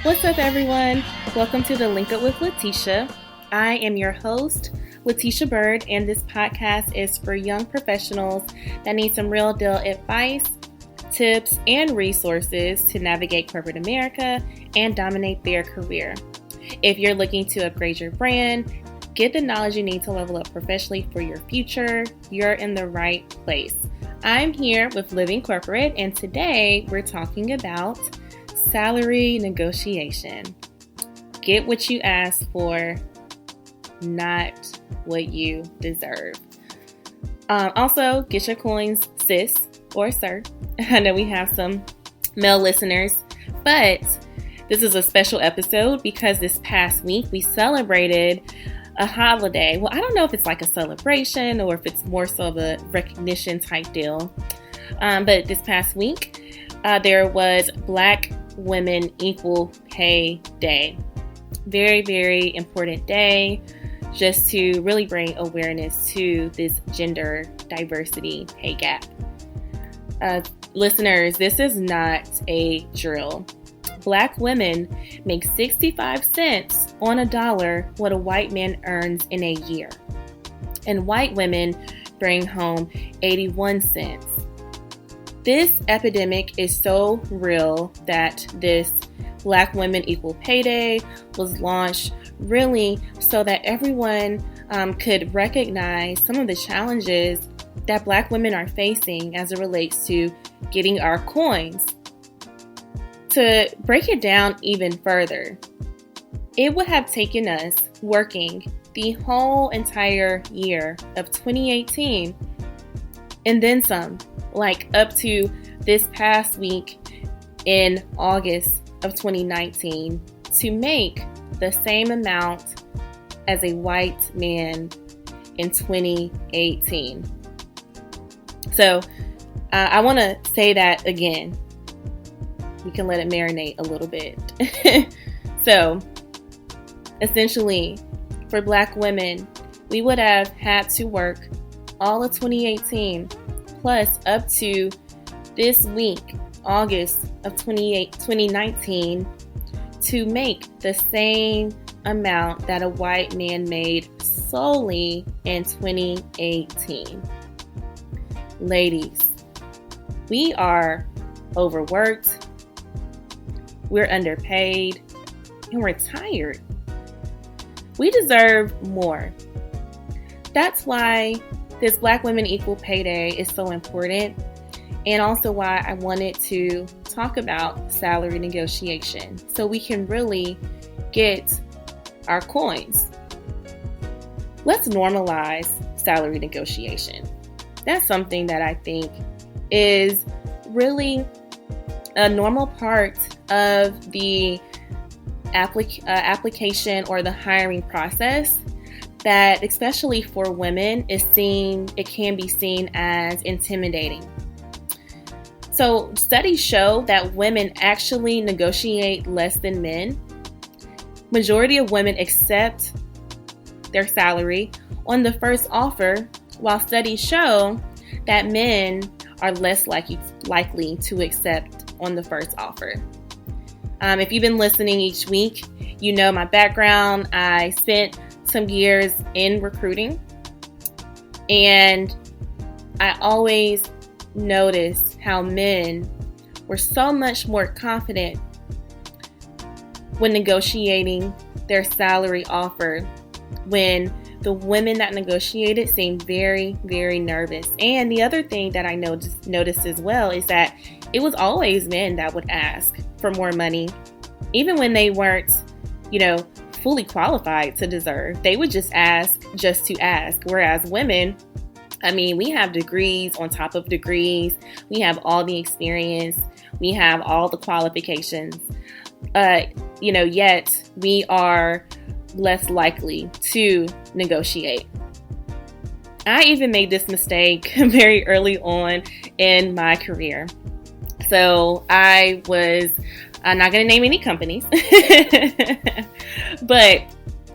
What's up, everyone? Welcome to the Link Up with Latesha. I am your host, Latesha Byrd, and this podcast is for young professionals that need some real deal advice, tips, and resources to navigate corporate America and dominate their career. If you're looking to upgrade your brand, get the knowledge you need to level up professionally for your future, you're in the right place. I'm here with Living Corporate, and today we're talking about salary negotiation. Get what you ask for, not what you deserve. Also, get your coins, sis or sir. I know we have some male listeners, but this is a special episode because this past week we celebrated a holiday. Well, I don't know if it's like a celebration or if it's more so of a recognition type deal. But this past week, there was Black Women Equal Pay Day. Very, very important day just to really bring awareness to this gender diversity pay gap. Listeners, this is not a drill. Black women make 65 cents on a dollar what a white man earns in a year. And white women bring home 81 cents. This epidemic is so real that this Black Women Equal Pay Day was launched really so that everyone could recognize some of the challenges that Black women are facing as it relates to getting our coins. To break it down even further, it would have taken us working the whole entire year of 2018 and then some, like up to this past week in August of 2019, to make the same amount as a white man in 2018. So I want to say that again. We can let it marinate a little bit. So, essentially, for Black women, we would have had to work all of 2018 plus up to this week, August of 2019, to make the same amount that a white man made solely in 2018. Ladies, we are overworked, we're underpaid, and we're tired. We deserve more. That's why this Black Women Equal Pay Day is so important, and also why I wanted to talk about salary negotiation so we can really get our coins. Let's normalize salary negotiation. That's something that I think is really a normal part of the application or the hiring process that, especially for women, it can be seen as intimidating. So studies show that women actually negotiate less than men. Majority of women accept their salary on the first offer, while studies show that men are less likely to accept on the first offer. If you've been listening each week, you know my background. I spent some years in recruiting, and I always noticed how men were so much more confident when negotiating their salary offer, when the women that negotiated seemed very, very nervous. And the other thing that I noticed as well is that it was always men that would ask for more money, even when they weren't, fully qualified to deserve. They would just ask just to ask. Whereas women, we have degrees on top of degrees. We have all the experience. We have all the qualifications. Yet we are less likely to negotiate. I even made this mistake very early on in my career. So I was, I'm not going to name any companies, but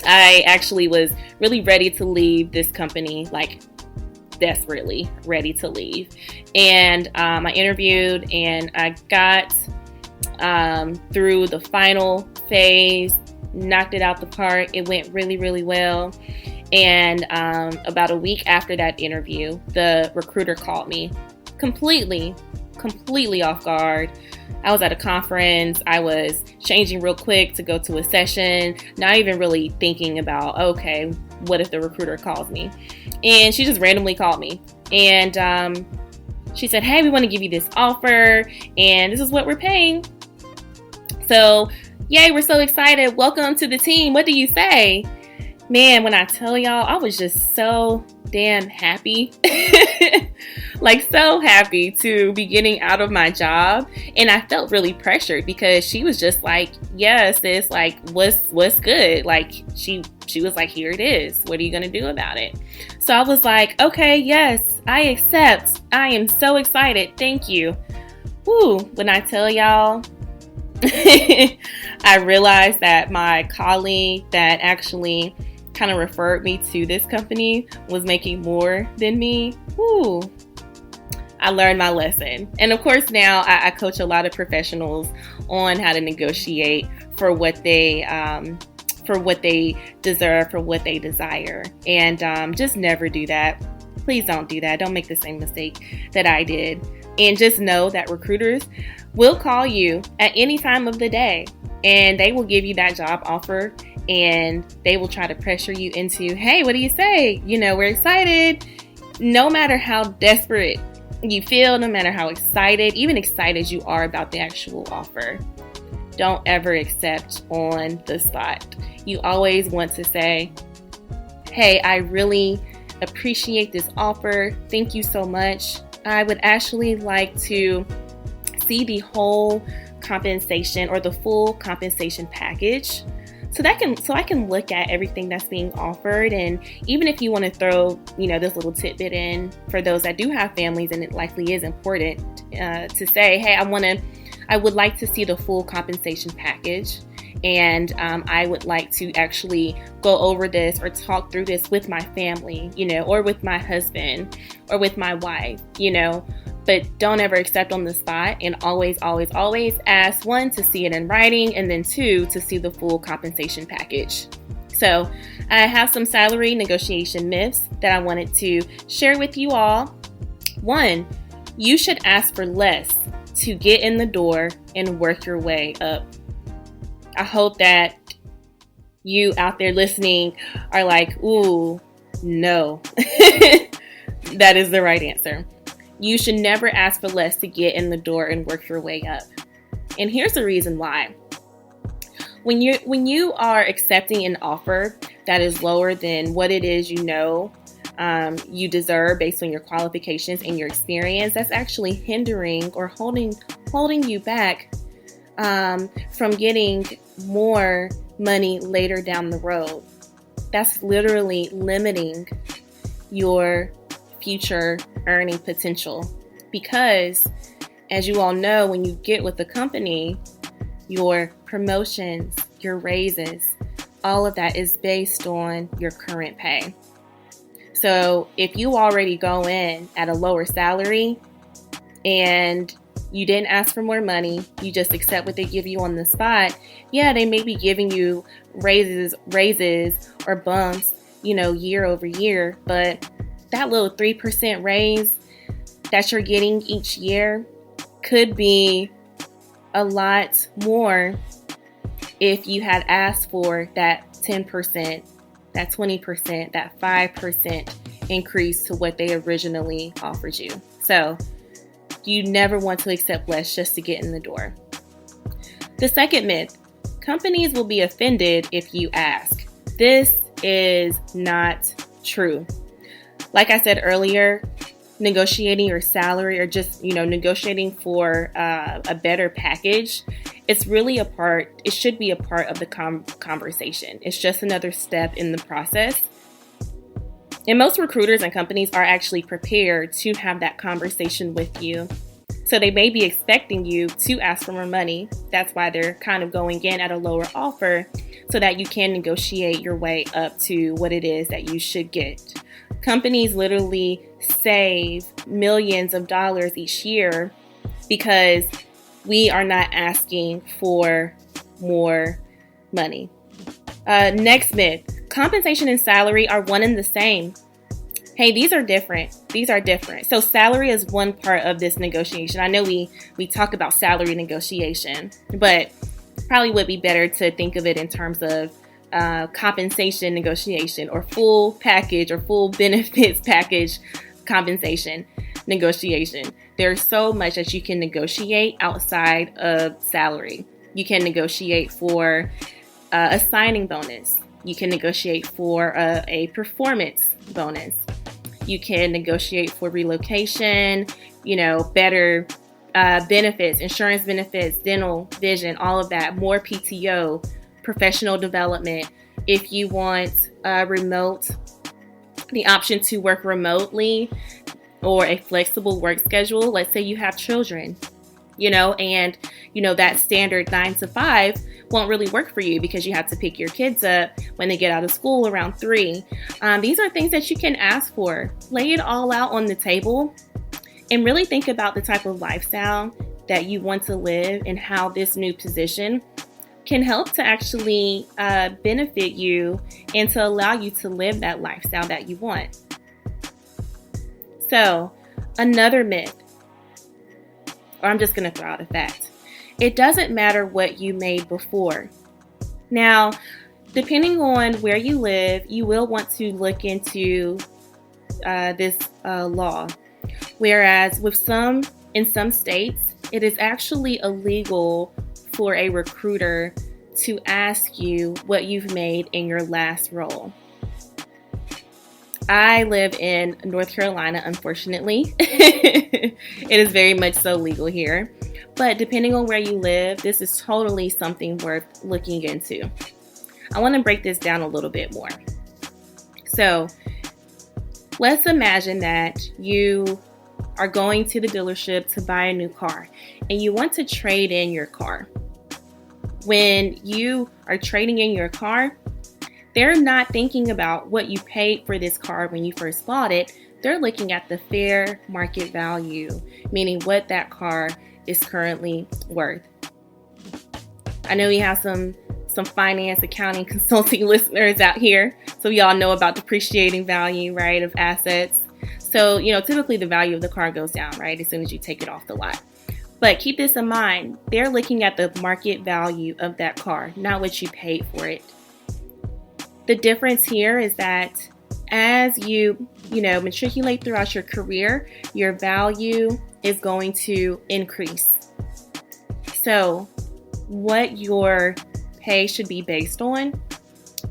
I actually was really ready to leave this company, like desperately ready to leave. And I interviewed and I got through the final phased, knocked it out the park. It went really, really well. And about a week after that interview, the recruiter called me completely off guard. I was at a conference. I was changing real quick to go to a session, not even really thinking about, okay, what if the recruiter calls me? And she just randomly called me. And she said, hey, we want to give you this offer, and this is what we're paying. So, yay, we're so excited. Welcome to the team. What do you say? Man, when I tell y'all, I was just so damn happy. Like, so happy to be getting out of my job. And I felt really pressured because she was just like, yeah, sis, like, what's good? Like, she was like, here it is. What are you going to do about it? So I was like, okay, yes, I accept. I am so excited. Thank you. Woo, when I tell y'all, I realized that my colleague that actually kind of referred me to this company was making more than me. Woo. I learned my lesson. And of course, now I coach a lot of professionals on how to negotiate for what they deserve, for what they desire. And just never do that. Please don't do that. Don't make the same mistake that I did. And just know that recruiters will call you at any time of the day, and they will give you that job offer, and they will try to pressure you into, hey, what do you say? You know, we're excited. No matter how desperate you feel, no matter how excited, even excited you are about the actual offer, don't ever accept on the spot. You always want to say, hey, I really appreciate this offer. Thank you so much. I would actually like to see the whole compensation or the full compensation package so I can look at everything that's being offered. And even if you want to throw, this little tidbit in for those that do have families, and it likely is important to say, hey, I would like to see the full compensation package. And I would like to actually go over this or talk through this with my family, or with my husband or with my wife, but don't ever accept on the spot, and always ask, one, to see it in writing, and then two, to see the full compensation package. So I have some salary negotiation myths that I wanted to share with you all. One, you should ask for less to get in the door and work your way up. I hope that you out there listening are like, ooh, no. That is the right answer. You should never ask for less to get in the door and work your way up. And here's the reason why. When you are accepting an offer that is lower than what it is you deserve based on your qualifications and your experience, that's actually hindering or holding you back from getting more money later down the road. That's literally limiting your future earning potential, because as you all know, when you get with the company, your promotions, your raises, all of that is based on your current pay. So if you already go in at a lower salary and you didn't ask for more money, you just accept what they give you on the spot, yeah, they may be giving you raises or bumps, year over year, but that little 3% raise that you're getting each year could be a lot more if you had asked for that 10%, that 20%, that 5% increase to what they originally offered you. So you never want to accept less just to get in the door. The second myth, companies will be offended if you ask. This is not true. Like I said earlier, negotiating your salary or just, negotiating for a better package, it should be a part of the conversation. It's just another step in the process. And most recruiters and companies are actually prepared to have that conversation with you. So they may be expecting you to ask for more money. That's why they're kind of going in at a lower offer so that you can negotiate your way up to what it is that you should get. Companies literally save millions of dollars each year because we are not asking for more money. Next myth, compensation and salary are one and the same. Hey, these are different. So salary is one part of this negotiation. I know we talk about salary negotiation, but probably would be better to think of it in terms of compensation negotiation, or full package or full benefits package compensation negotiation. There's so much that you can negotiate outside of salary. You can negotiate for a signing bonus. You can negotiate for a performance bonus. You can negotiate for relocation, better benefits, insurance benefits, dental, vision, all of that, more PTO, professional development. If you want the option to work remotely or a flexible work schedule, let's say you have children, and that standard 9 to 5 won't really work for you because you have to pick your kids up when they get out of school around 3. These are things that you can ask for. Lay it all out on the table and really think about the type of lifestyle that you want to live and how this new position can help to actually benefit you and to allow you to live that lifestyle that you want. So, another myth, or I'm just going to throw out a fact. It doesn't matter what you made before. Now, depending on where you live, you will want to look into this law. Whereas in some states, it is actually illegal for a recruiter to ask you what you've made in your last role. I live in North Carolina, unfortunately. It is very much so legal here. But depending on where you live, this is totally something worth looking into. I want to break this down a little bit more. So let's imagine that you are going to the dealership to buy a new car and you want to trade in your car. When you are trading in your car, they're not thinking about what you paid for this car when you first bought it. They're looking at the fair market value, meaning what that car is currently worth. I know we have some finance, accounting, consulting listeners out here, so we all know about depreciating value, right, of assets. So, typically the value of the car goes down, right, as soon as you take it off the lot. But keep this in mind, they're looking at the market value of that car, not what you paid for it. The difference here is that as you matriculate throughout your career, your value is going to increase. So what your pay should be based on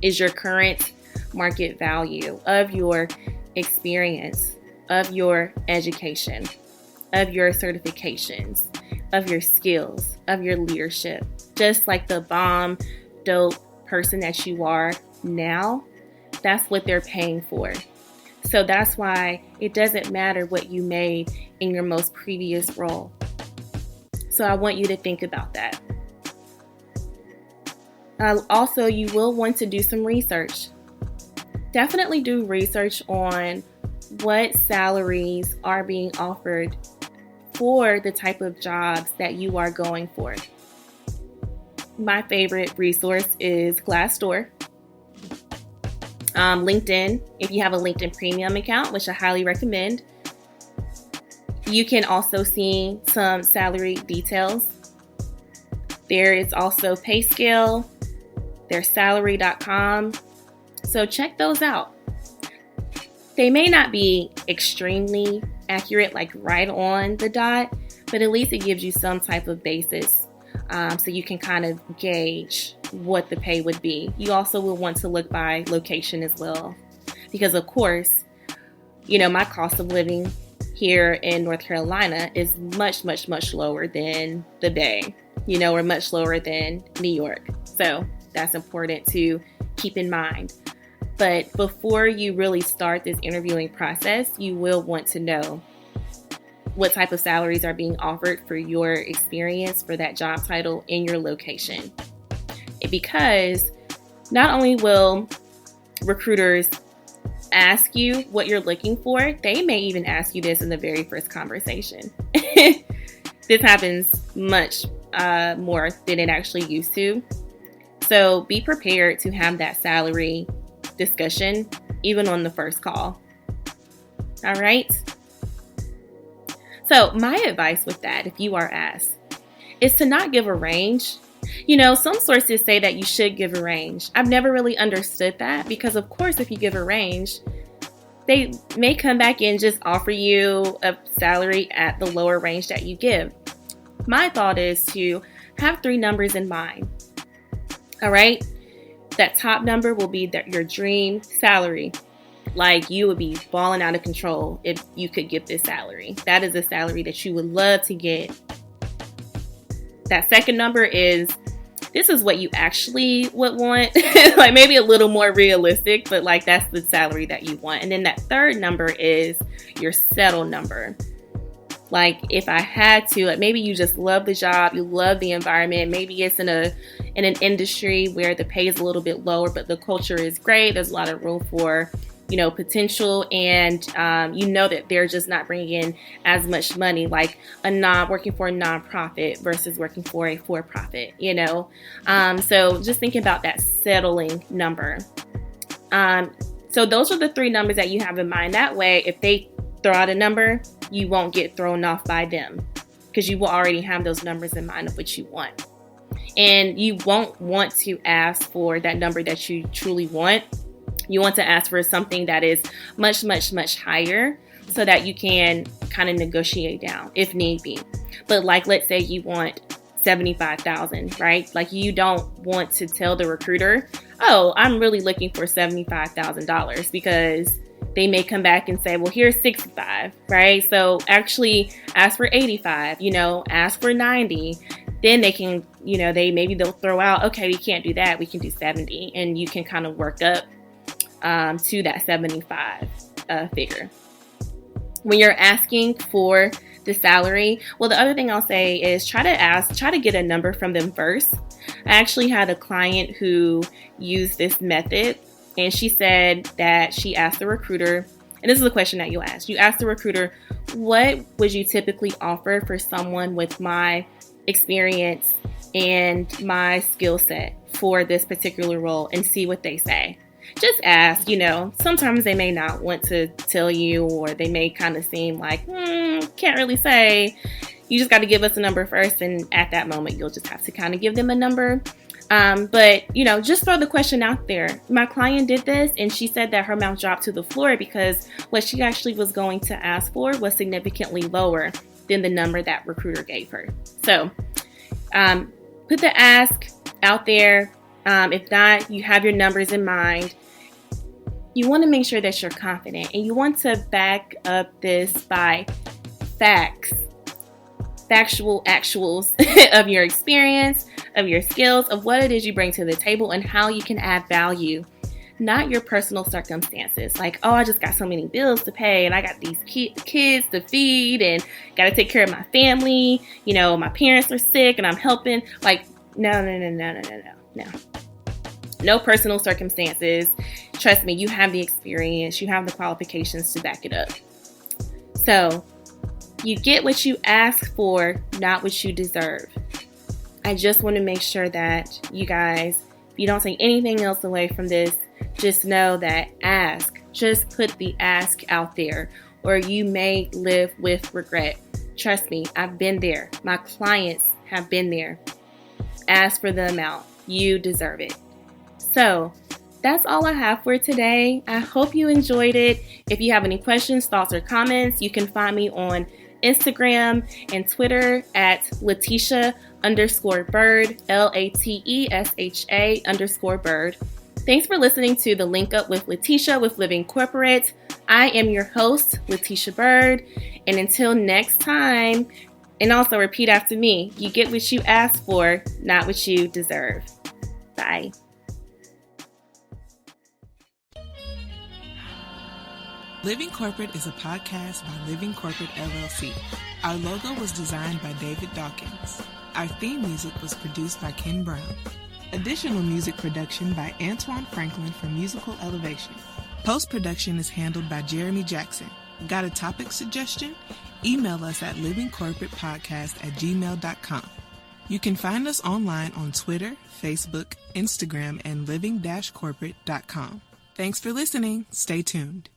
is your current market value of your experience, of your education, of your certifications, of your skills, of your leadership. Just like the bomb, dope person that you are now, that's what they're paying for. So that's why it doesn't matter what you made in your most previous role. So I want you to think about that. Also, you will want to do some research. Definitely do research on what salaries are being offered for the type of jobs that you are going for. My favorite resource is Glassdoor. LinkedIn, if you have a LinkedIn Premium account, which I highly recommend. You can also see some salary details. There is also PayScale. There's salary.com. So check those out. They may not be extremely accurate, like right on the dot, but at least it gives you some type of basis so you can kind of gauge what the pay would be. You also will want to look by location as well, because of course, my cost of living here in North Carolina is much, much, much lower than the Bay, or much lower than New York. So that's important to keep in mind. But before you really start this interviewing process, you will want to know what type of salaries are being offered for your experience, for that job title in your location. Because not only will recruiters ask you what you're looking for, they may even ask you this in the very first conversation. This happens much more than it actually used to. So be prepared to have that salary discussion, even on the first call. All right. So my advice with that, if you are asked, is to not give a range. Some sources say that you should give a range. I've never really understood that because, of course, if you give a range, they may come back and just offer you a salary at the lower range that you give. My thought is to have 3 numbers in mind. All right. That top number will be your dream salary. Like, you would be balling out of control if you could get this salary. That is a salary that you would love to get. That second number is, this is what you actually would want. Like, maybe a little more realistic, but like, that's the salary that you want. And then that third number is your settle number. Like, if I had to, like, maybe you just love the job, you love the environment. Maybe it's in an industry where the pay is a little bit lower, but the culture is great. There's a lot of room for, potential, and that they're just not bringing in as much money, like working for a nonprofit versus working for a for-profit. So just thinking about that settling number. So those are the 3 numbers that you have in mind. That way, if they throw out a number, you won't get thrown off by them because you will already have those numbers in mind of what you want. And you won't want to ask for that number that you truly want. You want to ask for something that is much, much, much higher so that you can kind of negotiate down if need be. But like, let's say you want $75,000, right? Like, you don't want to tell the recruiter, oh, I'm really looking for $75,000, because they may come back and say, well, here's 65, right? So actually ask for 85, ask for 90. Then they can, they'll throw out, okay, we can't do that. We can do 70. And you can kind of work up to that 75 figure. When you're asking for the salary, well, the other thing I'll say is try to get a number from them first. I actually had a client who used this method, and she said that she asked the recruiter, and this is a question that you ask. You ask the recruiter, what would you typically offer for someone with my experience and my skill set for this particular role, and see what they say. Just ask, sometimes they may not want to tell you, or they may kind of seem like, can't really say. You just got to give us a number first. And at that moment, you'll just have to kind of give them a number. But just throw the question out there. My client did this, and she said that her mouth dropped to the floor because what she actually was going to ask for was significantly lower than the number that recruiter gave her. So put the ask out there. If not, you have your numbers in mind. You want to make sure that you're confident, and you want to back up this by factuals of your experience, of your skills, of what it is you bring to the table, and how you can add value. Not your personal circumstances. Like, oh, I just got so many bills to pay, and I got these kids to feed, and got to take care of my family. My parents are sick, and I'm helping. Like, no. No personal circumstances. Trust me, you have the experience, you have the qualifications to back it up. So, you get what you ask for, not what you deserve. I just want to make sure that you guys, if you don't take anything else away from this, just know that ask. Just put the ask out there, or you may live with regret. Trust me, I've been there. My clients have been there. Ask for the amount. You deserve it. So that's all I have for today. I hope you enjoyed it. If you have any questions, thoughts, or comments, you can find me on Instagram and Twitter at Latesha _Byrd, LATESHA _Byrd. Thanks for listening to the Link Up with Latesha with Living Corporate. I am your host, Latesha Byrd. And until next time, and also repeat after me, you get what you ask for, not what you deserve. Bye. Living Corporate is a podcast by Living Corporate LLC. Our logo was designed by David Dawkins. Our theme music was produced by Ken Brown. Additional music production by Antoine Franklin for Musical Elevation. Post-production is handled by Jeremy Jackson. Got a topic suggestion? Email us at livingcorporatepodcast@gmail.com. You can find us online on Twitter, Facebook, Instagram, and living-corporate.com. Thanks for listening. Stay tuned.